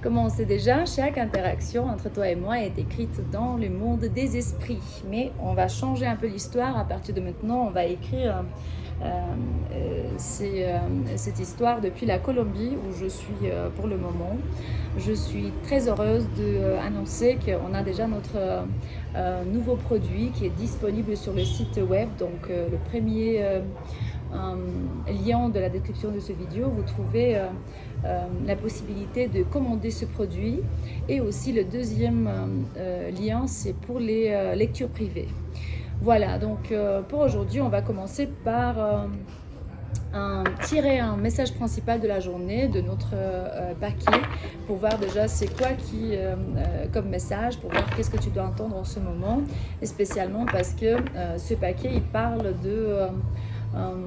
Comme on sait déjà, chaque interaction entre toi et moi est écrite dans le monde des esprits. Mais on va changer un peu l'histoire. À partir de maintenant, on va écrire cette histoire depuis la Colombie où je suis pour le moment. Je suis très heureuse d'annoncer qu'on a déjà notre nouveau produit qui est disponible sur le site web. Donc le premier lien de la description de cette vidéo, vous trouvez la possibilité de commander ce produit. Et aussi le deuxième lien, c'est pour les lectures privées. Voilà, donc pour aujourd'hui, on va commencer par tirer un message principal de la journée de notre paquet pour voir déjà c'est quoi qui comme message, pour voir qu'est-ce que tu dois entendre en ce moment, et spécialement parce que ce paquet il parle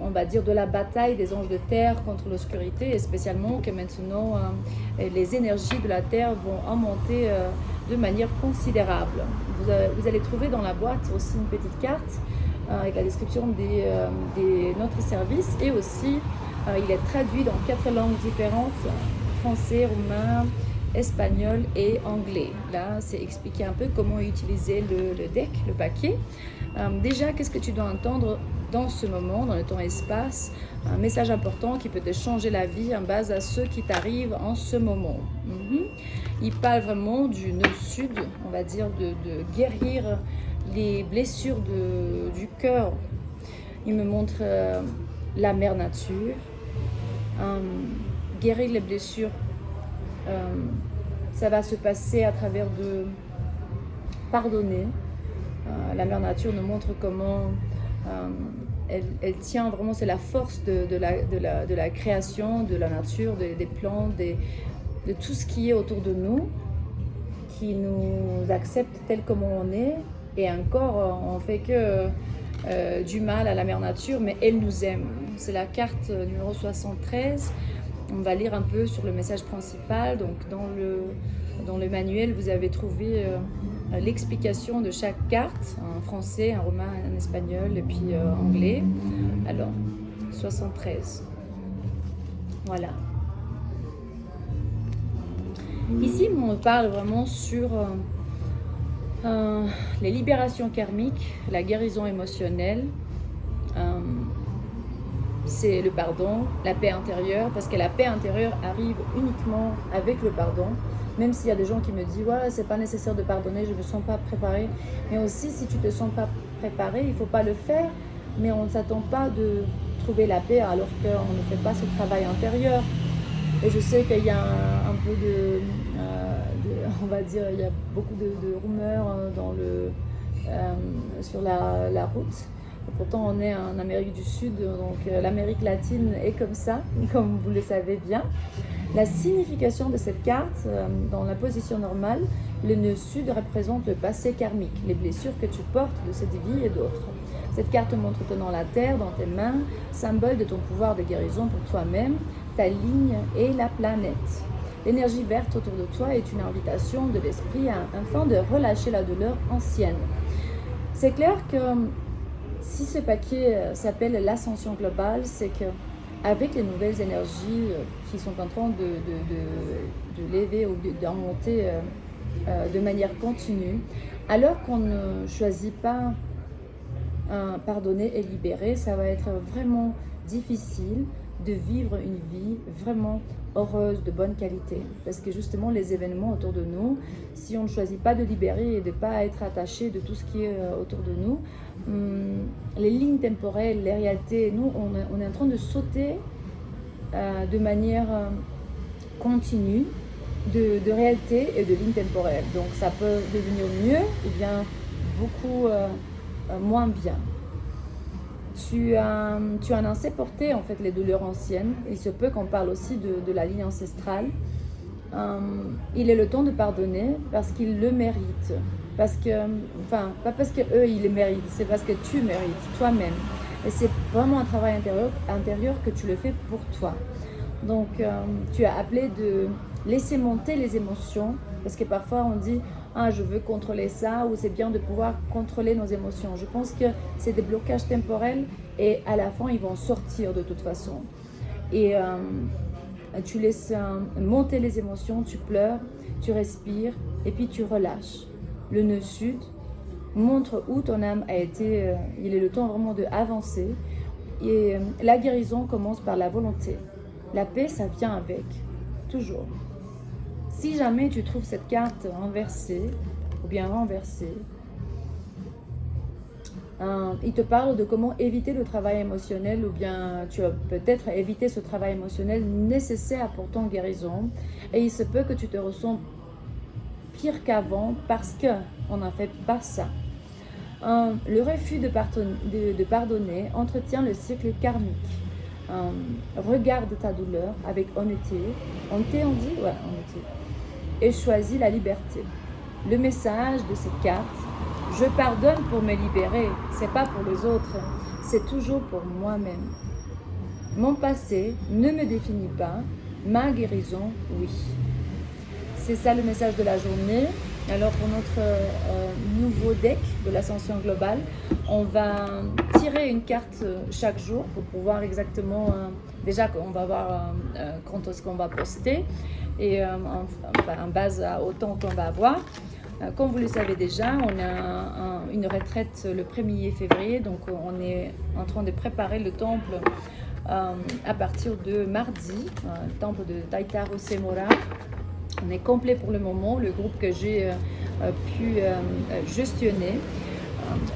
on va dire de la bataille des anges de terre contre l'obscurité, et spécialement que maintenant les énergies de la terre vont augmenter de manière considérable. Vous allez trouver dans la boîte aussi une petite carte avec la description de notre service, et aussi il est traduit dans 4 langues différentes: français, roumain, espagnol et anglais. Là, c'est expliqué un peu comment utiliser le deck, le paquet. Déjà, qu'est-ce que tu dois entendre dans ce moment, dans le temps et espace? Un message important qui peut te changer la vie en base à ce qui t'arrive en ce moment. Il parle vraiment du nord-sud, on va dire, de guérir les blessures du cœur. Il me montre la mère nature, guérir les blessures. Ça va se passer à travers de pardonner. La mère nature nous montre comment elle tient vraiment, c'est la force de la création, de la nature, des plantes, de tout ce qui est autour de nous, qui nous accepte tel comme on est. Et encore, on fait que du mal à la mère nature, mais elle nous aime. C'est la carte numéro 73. On va lire un peu sur le message principal. Donc dans le manuel, vous avez trouvé l'explication de chaque carte, en français, en roumain, en espagnol et puis anglais. Alors, 73. Voilà. Ici, on parle vraiment sur les libérations karmiques, la guérison émotionnelle, c'est le pardon, la paix intérieure, parce que la paix intérieure arrive uniquement avec le pardon. Même s'il y a des gens qui me disent ouais, c'est pas nécessaire de pardonner, je me sens pas préparée. Mais aussi, si tu te sens pas préparé, il faut pas le faire. Mais on ne s'attend pas de trouver la paix alors qu'on ne fait pas ce travail intérieur. Et je sais qu'il y a un peu on va dire, il y a beaucoup de rumeurs sur la route. Et pourtant, on est en Amérique du Sud, donc l'Amérique latine est comme ça, comme vous le savez bien. La signification de cette carte, dans la position normale, le nœud sud représente le passé karmique, les blessures que tu portes de cette vie et d'autres. Cette carte montre tenant la terre dans tes mains, symbole de ton pouvoir de guérison pour toi-même, ta ligne et la planète. L'énergie verte autour de toi est une invitation de l'esprit afin de relâcher la douleur ancienne. C'est clair que si ce paquet s'appelle l'ascension globale, c'est que avec les nouvelles énergies qui sont en train de lever ou d'en monter de manière continue, alors qu'on ne choisit pas pardonner et libérer, ça va être vraiment difficile de vivre une vie vraiment heureuse, de bonne qualité. Parce que justement, les événements autour de nous, si on ne choisit pas de libérer et de ne pas être attaché de tout ce qui est autour de nous, les lignes temporelles, les réalités, nous, on est en train de sauter de manière continue de réalité et de lignes temporelles. Donc ça peut devenir mieux ou bien beaucoup moins bien. Tu en as porté en fait les douleurs anciennes. Il se peut qu'on parle aussi de la ligne ancestrale. Il est le temps de pardonner parce qu'ils le méritent. Parce que, enfin, pas parce qu'eux ils le méritent, c'est parce que tu mérites toi-même. Et c'est vraiment un travail intérieur que tu le fais pour toi. Donc, tu as appelé de laisser monter les émotions, parce que parfois on dit ah, je veux contrôler ça, ou c'est bien de pouvoir contrôler nos émotions. Je pense que c'est des blocages temporels et à la fin ils vont sortir de toute façon. Et Tu laisses monter les émotions, tu pleures, tu respires et puis tu relâches. Le nœud sud montre où ton âme a été, il est le temps vraiment d'avancer. Et la guérison commence par la volonté. La paix, ça vient avec, toujours. Si jamais tu trouves cette carte renversée, ou bien renversée, il te parle de comment éviter le travail émotionnel, ou bien tu vas peut-être éviter ce travail émotionnel nécessaire pour ton guérison. Et il se peut que tu te ressens pire qu'avant parce qu'on n'a fait pas ça. Le refus de pardonner entretient le cycle karmique. Regarde ta douleur avec honnêteté. Honnêteté, on dit? Ouais, honnêteté. Et choisis la liberté. Le message de cette carte, je pardonne pour me libérer, c'est pas pour les autres, c'est toujours pour moi-même. Mon passé ne me définit pas, ma guérison, oui. C'est ça le message de la journée. Alors pour notre nouveau deck de l'ascension globale, on va tirer une carte chaque jour pour pouvoir exactement, déjà on va voir quand est-ce qu'on va poster et en base au temps qu'on va avoir. Comme vous le savez déjà, on a une retraite le 1er février, donc on est en train de préparer le temple à partir de mardi, le temple de Taitaro Semora. On est complet pour le moment, le groupe que j'ai pu gestionner.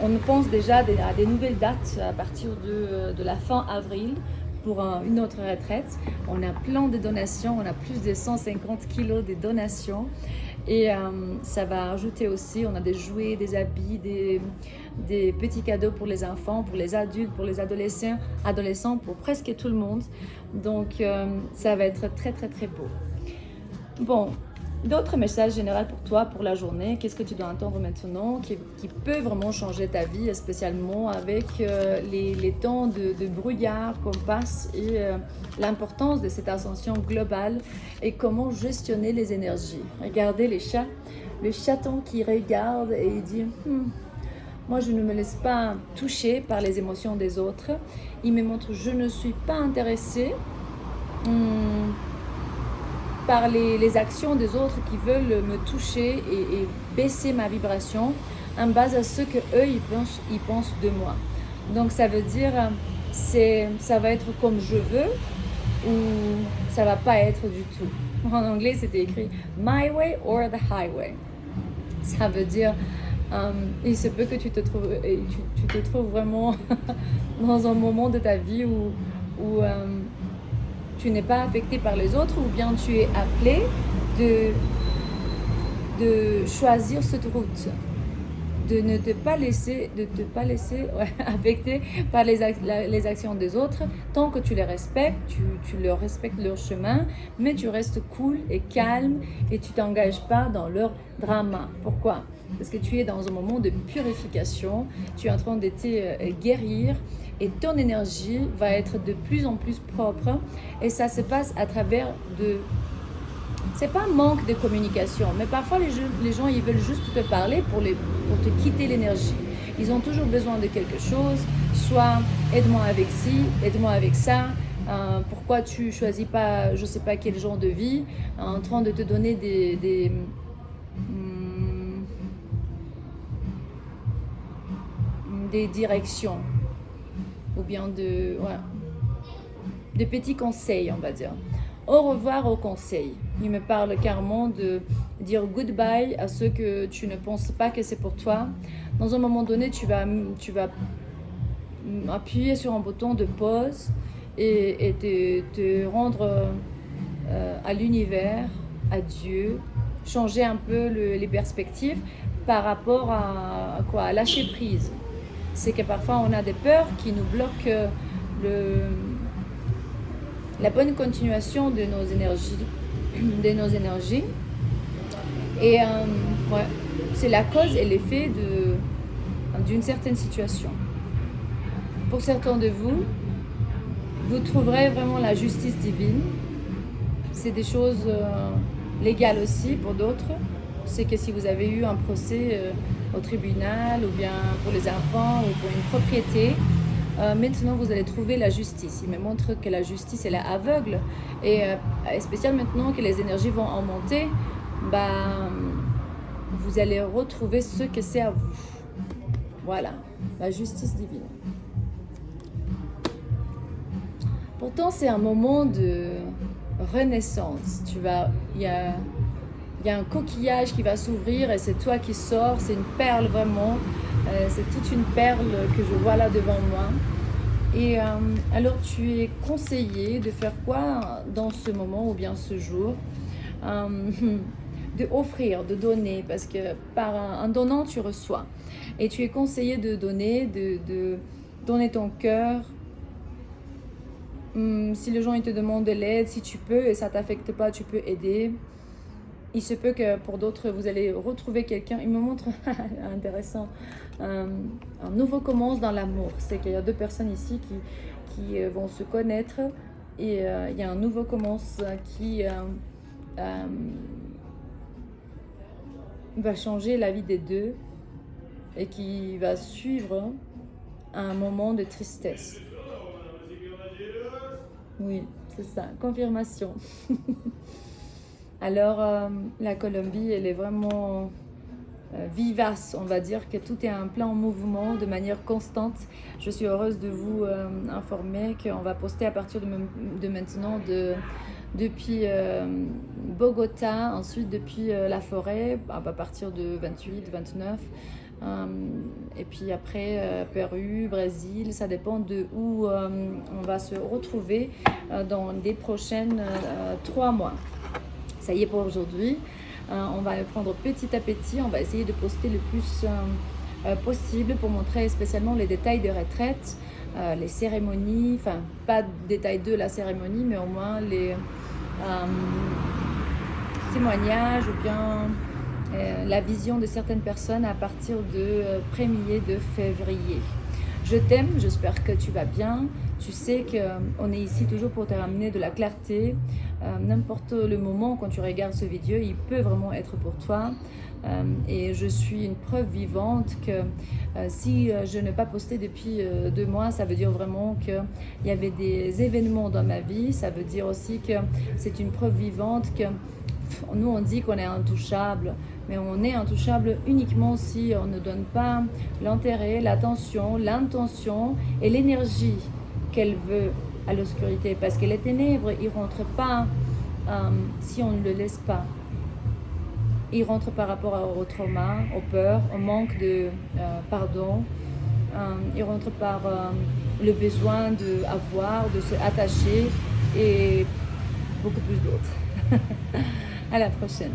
On pense déjà à des nouvelles dates à partir de la fin avril pour une autre retraite. On a plein de donations, on a plus de 150 kilos de donations. Et ça va ajouter aussi, on a des jouets, des habits, des petits cadeaux pour les enfants, pour les adultes, pour les adolescents, pour presque tout le monde. Donc ça va être très très très beau. Bon, d'autres messages généraux pour toi, pour la journée. Qu'est-ce que tu dois entendre maintenant qui peut vraiment changer ta vie, spécialement avec les temps de brouillard qu'on passe et l'importance de cette ascension globale et comment gestionner les énergies. Regardez les chats, le chaton qui regarde et il dit moi je ne me laisse pas toucher par les émotions des autres. Il me montre je ne suis pas intéressé par les actions des autres qui veulent me toucher et baisser ma vibration en base à ce que eux ils pensent de moi. Donc ça veut dire ça va être comme je veux ou ça va pas être du tout. En anglais c'était écrit my way or the highway. Ça veut dire il se peut que tu te trouves vraiment dans un moment de ta vie où tu n'es pas affecté par les autres ou bien tu es appelé de choisir cette route, de ne te pas laisser, affecter par les actions des autres tant que tu les respectes, tu leur respectes leur chemin, mais tu restes cool et calme et tu t'engages pas dans leur drama. Pourquoi? Parce que tu es dans un moment de purification, tu es en train de te guérir et ton énergie va être de plus en plus propre et ça se passe à travers c'est pas un manque de communication, mais parfois les gens ils veulent juste te parler pour te quitter l'énergie. Ils ont toujours besoin de quelque chose, soit aide-moi avec ci, aide-moi avec ça, pourquoi tu choisis pas je sais pas quel genre de vie, en train de te donner des directions ou bien de petits conseils, on va dire. Au revoir aux conseils. Il me parle carrément de dire goodbye à ceux que tu ne penses pas que c'est pour toi. Dans un moment donné, tu vas appuyer sur un bouton de pause et te rendre à l'univers, à Dieu, changer un peu les perspectives par rapport à lâcher prise. C'est que parfois on a des peurs qui nous bloquent la bonne continuation de nos énergies. Et c'est la cause et l'effet d'une certaine situation. Pour certains de vous, vous trouverez vraiment la justice divine. C'est des choses légales aussi pour d'autres. C'est que si vous avez eu un procès au tribunal ou bien pour les enfants ou pour une propriété, Maintenant, vous allez trouver la justice. Il me montre que la justice, elle est aveugle. Et spécialement maintenant que les énergies vont augmenter, bah, vous allez retrouver ce que c'est à vous. Voilà, la justice divine. Pourtant, c'est un moment de renaissance. Il y a un coquillage qui va s'ouvrir et c'est toi qui sors. C'est une perle vraiment. C'est toute une perle que je vois là devant moi. Et alors, tu es conseillé de faire quoi dans ce moment ou bien ce jour? De offrir, de donner, parce que par un donnant, tu reçois. Et tu es conseillé de donner, de donner ton cœur. Si les gens ils te demandent de l'aide, si tu peux et ça ne t'affecte pas, tu peux aider. Il se peut que pour d'autres, vous allez retrouver quelqu'un. Il me montre, intéressant, un nouveau commence dans l'amour. C'est qu'il y a deux personnes ici qui vont se connaître et il y a un nouveau commence qui va changer la vie des deux et qui va suivre un moment de tristesse. Oui, c'est ça, confirmation. Alors, la Colombie, elle est vraiment vivace, on va dire que tout est en plein mouvement de manière constante. Je suis heureuse de vous informer qu'on va poster à partir de maintenant depuis Bogota, ensuite depuis la forêt, à partir de 28, 29. Et puis après Pérou, Brésil, ça dépend de où on va se retrouver dans les prochaines 3 mois. Ça y est pour aujourd'hui. On va le prendre petit à petit. On va essayer de poster le plus possible pour montrer spécialement les détails des retraites, les cérémonies, enfin pas de détails de la cérémonie, mais au moins les témoignages ou bien la vision de certaines personnes à partir de 1er de février. Je t'aime, j'espère que tu vas bien. Tu sais qu'on est ici toujours pour te ramener de la clarté. N'importe le moment quand tu regardes ce vidéo, il peut vraiment être pour toi. Et je suis une preuve vivante que si je n'ai pas posté depuis 2 mois, ça veut dire vraiment qu'il y avait des événements dans ma vie. Ça veut dire aussi que c'est une preuve vivante que nous on dit qu'on est intouchable, mais on est intouchable uniquement si on ne donne pas l'intérêt, l'attention, l'intention et l'énergie qu'elle veut à l'obscurité. Parce que les ténèbres, ils ne rentrent pas si on ne le laisse pas. Ils rentrent par rapport au trauma, aux peurs, au manque de pardon. Ils rentrent par le besoin d'avoir, de se attacher et beaucoup plus d'autres. À la prochaine.